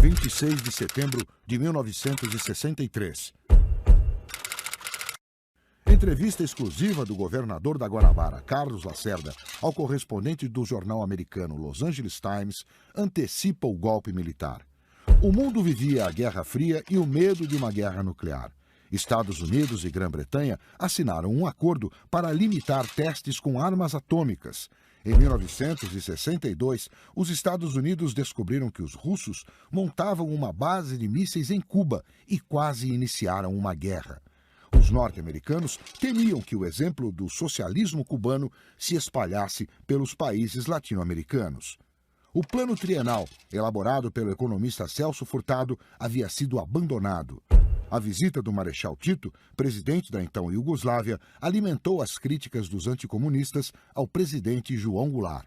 26 de setembro de 1963. Entrevista exclusiva do governador da Guanabara, Carlos Lacerda, ao correspondente do jornal americano Los Angeles Times, antecipa o golpe militar. O mundo vivia a Guerra Fria e o medo de uma guerra nuclear. Estados Unidos e Grã-Bretanha assinaram um acordo para limitar testes com armas atômicas. Em 1962, os Estados Unidos descobriram que os russos montavam uma base de mísseis em Cuba e quase iniciaram uma guerra. Os norte-americanos temiam que o exemplo do socialismo cubano se espalhasse pelos países latino-americanos. O plano trienal, elaborado pelo economista Celso Furtado, havia sido abandonado. A visita do Marechal Tito, presidente da então Iugoslávia, alimentou as críticas dos anticomunistas ao presidente João Goulart.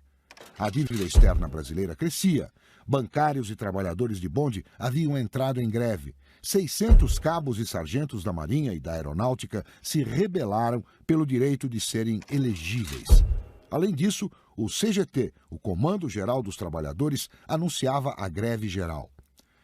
A dívida externa brasileira crescia. Bancários e trabalhadores de bonde haviam entrado em greve. 600 cabos e sargentos da Marinha e da Aeronáutica se rebelaram pelo direito de serem elegíveis. Além disso, o CGT, o Comando Geral dos Trabalhadores, anunciava a greve geral.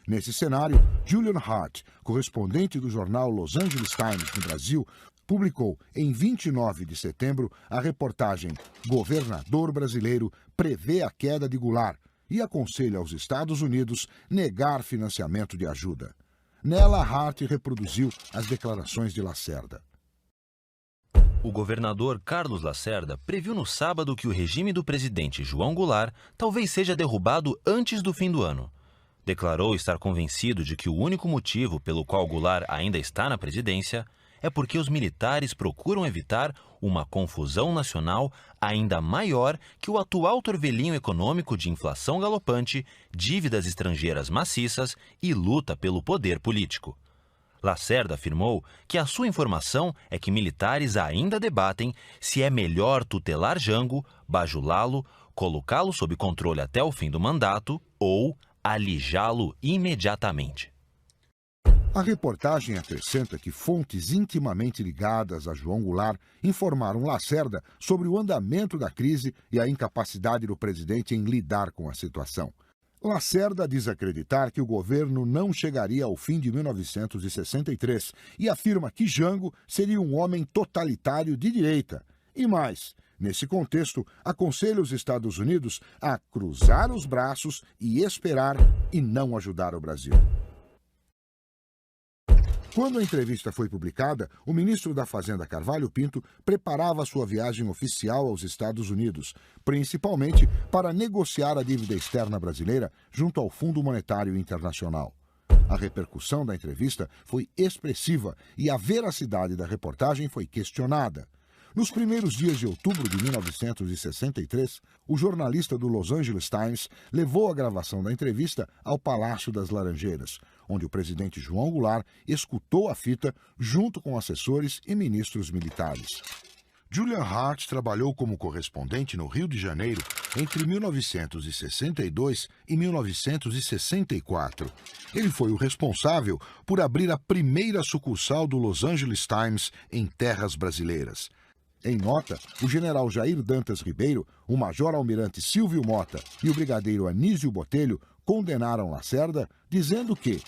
Nesse cenário, Julian Hart, correspondente do jornal Los Angeles Times no Brasil, publicou em 29 de setembro a reportagem "Governador Brasileiro prevê a queda de Goulart" e aconselha aos Estados Unidos negar financiamento de ajuda. Nela, Hart reproduziu as declarações de Lacerda. O governador Carlos Lacerda previu no sábado que o regime do presidente João Goulart talvez seja derrubado antes do fim do ano. Declarou estar convencido de que o único motivo pelo qual Goulart ainda está na presidência é porque os militares procuram evitar uma confusão nacional ainda maior que o atual torvelinho econômico de inflação galopante, dívidas estrangeiras maciças e luta pelo poder político. Lacerda afirmou que a sua informação é que militares ainda debatem se é melhor tutelar Jango, bajulá-lo, colocá-lo sob controle até o fim do mandato ou alijá-lo imediatamente. A reportagem acrescenta que fontes intimamente ligadas a João Goulart informaram Lacerda sobre o andamento da crise e a incapacidade do presidente em lidar com a situação. Lacerda diz acreditar que o governo não chegaria ao fim de 1963 e afirma que Jango seria um homem totalitário de direita. E mais, nesse contexto, aconselha os Estados Unidos a cruzar os braços e esperar e não ajudar o Brasil. Quando a entrevista foi publicada, o ministro da Fazenda Carvalho Pinto preparava sua viagem oficial aos Estados Unidos, principalmente para negociar a dívida externa brasileira junto ao Fundo Monetário Internacional. A repercussão da entrevista foi expressiva e a veracidade da reportagem foi questionada. Nos primeiros dias de outubro de 1963, o jornalista do Los Angeles Times levou a gravação da entrevista ao Palácio das Laranjeiras, onde o presidente João Goulart escutou a fita junto com assessores e ministros militares. Julian Hart trabalhou como correspondente no Rio de Janeiro entre 1962 e 1964. Ele foi o responsável por abrir a primeira sucursal do Los Angeles Times em terras brasileiras. Em nota, o general Jair Dantas Ribeiro, o major-almirante Silvio Mota e o brigadeiro Anísio Botelho condenaram Lacerda, dizendo que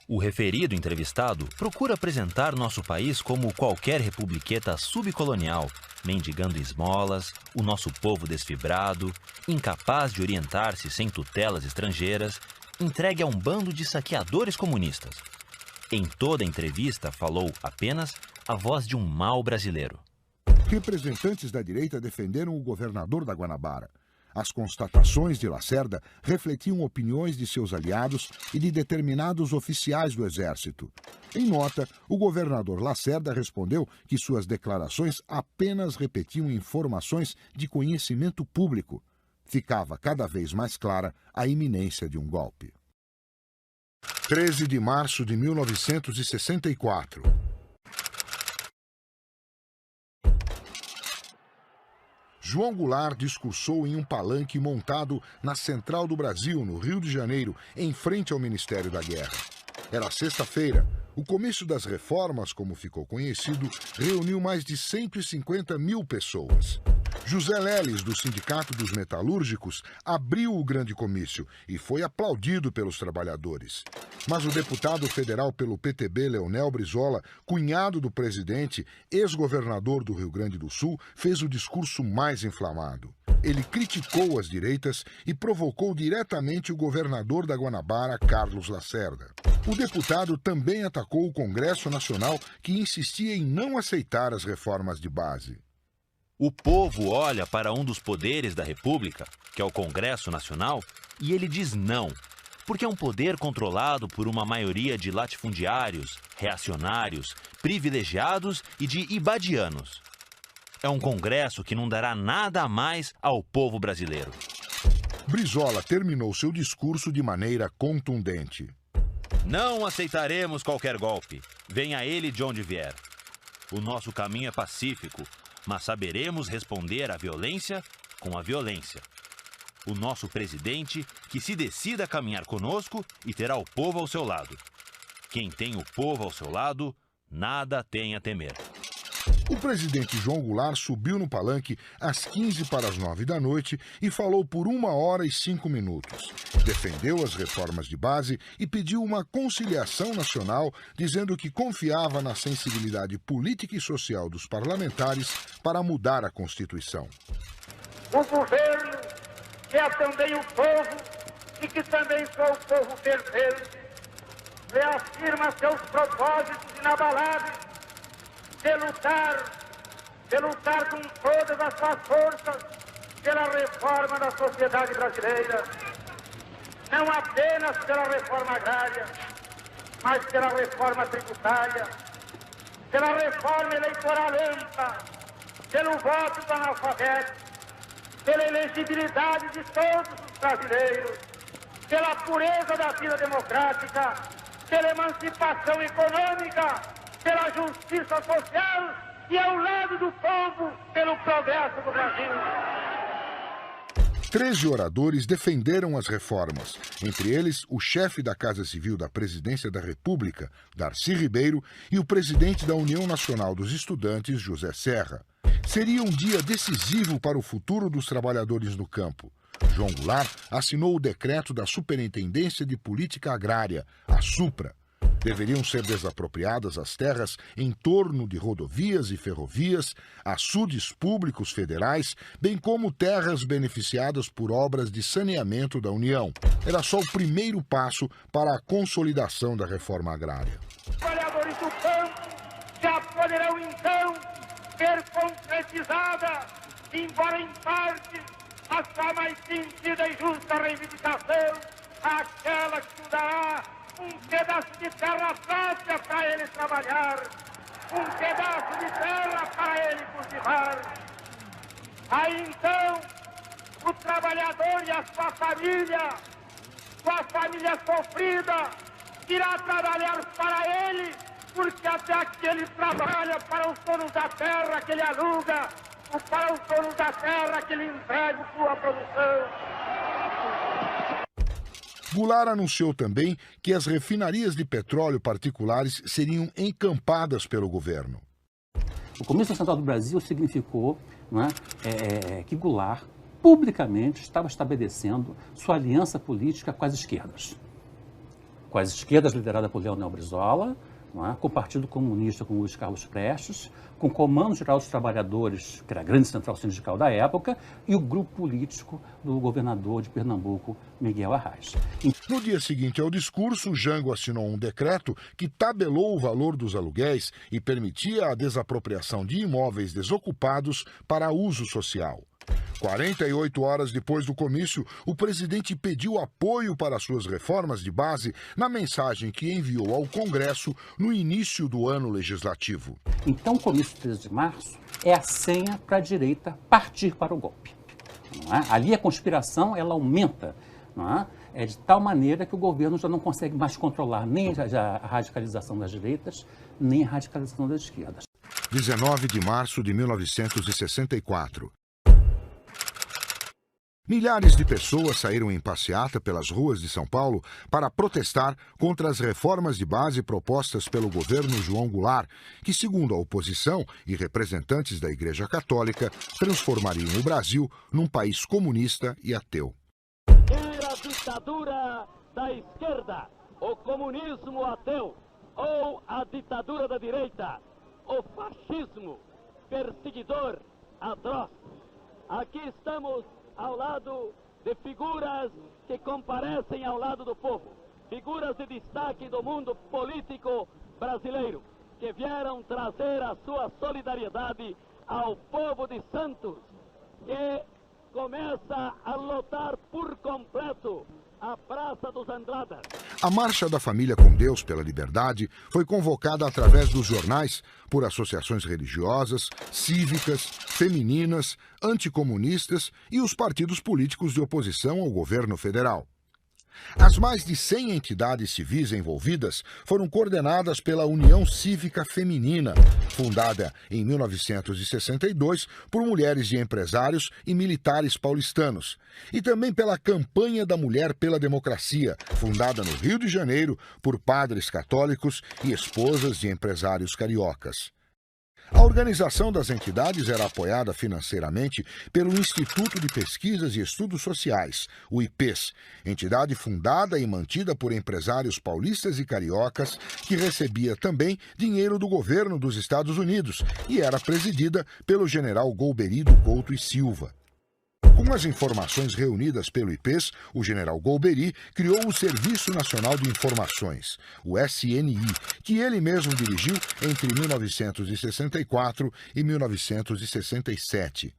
o referido entrevistado procura apresentar nosso país como qualquer republiqueta subcolonial, mendigando esmolas, o nosso povo desfibrado, incapaz de orientar-se sem tutelas estrangeiras, entregue a um bando de saqueadores comunistas. Em toda a entrevista falou apenas a voz de um mau brasileiro. Representantes da direita defenderam o governador da Guanabara. As constatações de Lacerda refletiam opiniões de seus aliados e de determinados oficiais do Exército. Em nota, o governador Lacerda respondeu que suas declarações apenas repetiam informações de conhecimento público. Ficava cada vez mais clara a iminência de um golpe. 13 de março de 1964. João Goulart discursou em um palanque montado na Central do Brasil, no Rio de Janeiro, em frente ao Ministério da Guerra. Era sexta-feira. O Comício das Reformas, como ficou conhecido, reuniu mais de 150 mil pessoas. José Leles, do Sindicato dos Metalúrgicos, abriu o grande comício e foi aplaudido pelos trabalhadores. Mas o deputado federal pelo PTB, Leonel Brizola, cunhado do presidente, ex-governador do Rio Grande do Sul, fez o discurso mais inflamado. Ele criticou as direitas e provocou diretamente o governador da Guanabara, Carlos Lacerda. O deputado também atacou o Congresso Nacional, que insistia em não aceitar as reformas de base. O povo olha para um dos poderes da República, que é o Congresso Nacional, e ele diz não, porque é um poder controlado por uma maioria de latifundiários, reacionários, privilegiados e de ibadianos. É um Congresso que não dará nada a mais ao povo brasileiro. Brizola terminou seu discurso de maneira contundente. Não aceitaremos qualquer golpe, venha ele de onde vier. O nosso caminho é pacífico, mas saberemos responder à violência com a violência. O nosso presidente que se decida a caminhar conosco e terá o povo ao seu lado. Quem tem o povo ao seu lado, nada tem a temer. O presidente João Goulart subiu no palanque às 8h45 da noite e falou por 1h05. Defendeu as reformas de base e pediu uma conciliação nacional, dizendo que confiava na sensibilidade política e social dos parlamentares para mudar a Constituição. O governo, que é também o povo e que também sou o povo perfeito, reafirma seus propósitos inabaláveis de lutar com todas as suas forças pela reforma da sociedade brasileira. Não apenas pela reforma agrária, mas pela reforma tributária, pela reforma eleitoral ampla, pelo voto do analfabeto, pela elegibilidade de todos os brasileiros, pela pureza da vida democrática, pela emancipação econômica, pela justiça social e ao lado do povo, pelo progresso do Brasil. 13 oradores defenderam as reformas, entre eles o chefe da Casa Civil da Presidência da República, Darcy Ribeiro, e o presidente da União Nacional dos Estudantes, José Serra. Seria um dia decisivo para o futuro dos trabalhadores no campo. João Goulart assinou o decreto da Superintendência de Política Agrária, a SUPRA. Deveriam ser desapropriadas as terras em torno de rodovias e ferrovias, açudes públicos federais, bem como terras beneficiadas por obras de saneamento da União. Era só o primeiro passo para a consolidação da reforma agrária. Os trabalhadores do campo já poderão, então, ver concretizada, embora em parte, a sua mais sentida e justa reivindicação, aquela que dará um pedaço de terra própria para ele trabalhar, um pedaço de terra para ele cultivar. Aí então, o trabalhador e a sua família sofrida, irá trabalhar para ele, porque até aqui ele trabalha para os donos da terra que ele aluga, ou para os donos da terra que ele entrega sua produção. Goulart anunciou também que as refinarias de petróleo particulares seriam encampadas pelo governo. O Comício Central do Brasil significou, que Goulart publicamente estava estabelecendo sua aliança política com as esquerdas. Com as esquerdas lideradas por Leonel Brizola, com o Partido Comunista com Luiz Carlos Prestes, com o Comando Geral dos Trabalhadores, que era a grande central sindical da época, e o grupo político do governador de Pernambuco, Miguel Arraes. No dia seguinte ao discurso, Jango assinou um decreto que tabelou o valor dos aluguéis e permitia a desapropriação de imóveis desocupados para uso social. 48 horas depois do comício, o presidente pediu apoio para suas reformas de base na mensagem que enviou ao Congresso no início do ano legislativo. Então, o comício de 13 de março é a senha para a direita partir para o golpe. Ali a conspiração ela aumenta, de tal maneira que o governo já não consegue mais controlar nem a radicalização das direitas, nem a radicalização das esquerdas. 19 de março de 1964. Milhares de pessoas saíram em passeata pelas ruas de São Paulo para protestar contra as reformas de base propostas pelo governo João Goulart, que, segundo a oposição e representantes da Igreja Católica, transformariam o Brasil num país comunista e ateu. Era a ditadura da esquerda, o comunismo ateu, ou a ditadura da direita, o fascismo perseguidor atroz. Aqui estamos ao lado de figuras que comparecem ao lado do povo, figuras de destaque do mundo político brasileiro, que vieram trazer a sua solidariedade ao povo de Santos, que começa a lotar por completo a Praça dos Andradas. A Marcha da Família com Deus pela Liberdade foi convocada através dos jornais por associações religiosas, cívicas, femininas, anticomunistas e os partidos políticos de oposição ao governo federal. As mais de 100 entidades civis envolvidas foram coordenadas pela União Cívica Feminina, fundada em 1962 por mulheres de empresários e militares paulistanos, e também pela Campanha da Mulher pela Democracia, fundada no Rio de Janeiro por padres católicos e esposas de empresários cariocas. A organização das entidades era apoiada financeiramente pelo Instituto de Pesquisas e Estudos Sociais, o IPES, entidade fundada e mantida por empresários paulistas e cariocas, que recebia também dinheiro do governo dos Estados Unidos e era presidida pelo general Golbery do Couto e Silva. Com as informações reunidas pelo IPES, o general Golbery criou o Serviço Nacional de Informações, o SNI, que ele mesmo dirigiu entre 1964 e 1967.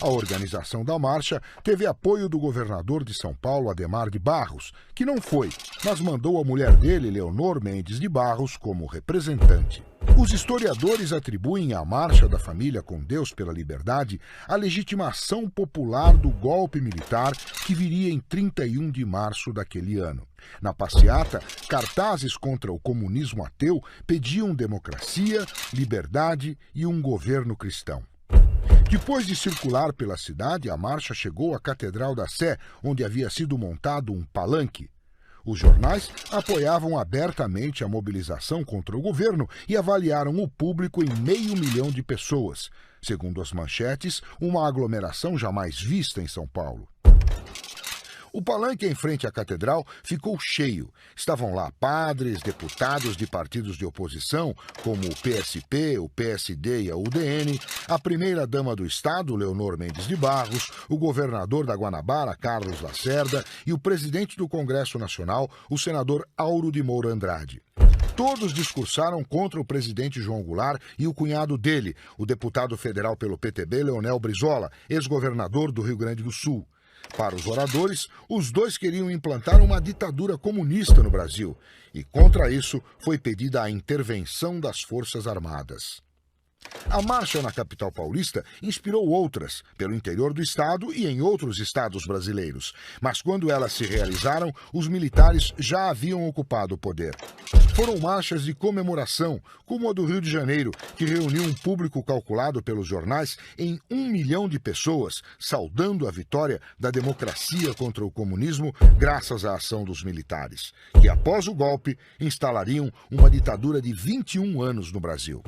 A organização da marcha teve apoio do governador de São Paulo, Adhemar de Barros, que não foi, mas mandou a mulher dele, Leonor Mendes de Barros, como representante. Os historiadores atribuem à Marcha da Família com Deus pela Liberdade a legitimação popular do golpe militar que viria em 31 de março daquele ano. Na passeata, cartazes contra o comunismo ateu pediam democracia, liberdade e um governo cristão. Depois de circular pela cidade, a marcha chegou à Catedral da Sé, onde havia sido montado um palanque. Os jornais apoiavam abertamente a mobilização contra o governo e avaliaram o público em 500 mil de pessoas. Segundo as manchetes, uma aglomeração jamais vista em São Paulo. O palanque em frente à catedral ficou cheio. Estavam lá padres, deputados de partidos de oposição, como o PSP, o PSD e a UDN, a primeira-dama do Estado, Leonor Mendes de Barros, o governador da Guanabara, Carlos Lacerda, e o presidente do Congresso Nacional, o senador Auro de Moura Andrade. Todos discursaram contra o presidente João Goulart e o cunhado dele, o deputado federal pelo PTB, Leonel Brizola, ex-governador do Rio Grande do Sul. Para os oradores, os dois queriam implantar uma ditadura comunista no Brasil, e contra isso foi pedida a intervenção das Forças Armadas. A marcha na capital paulista inspirou outras, pelo interior do estado e em outros estados brasileiros. Mas quando elas se realizaram, os militares já haviam ocupado o poder. Foram marchas de comemoração, como a do Rio de Janeiro, que reuniu um público calculado pelos jornais em 1 milhão de pessoas, saudando a vitória da democracia contra o comunismo graças à ação dos militares, que após o golpe instalariam uma ditadura de 21 anos no Brasil.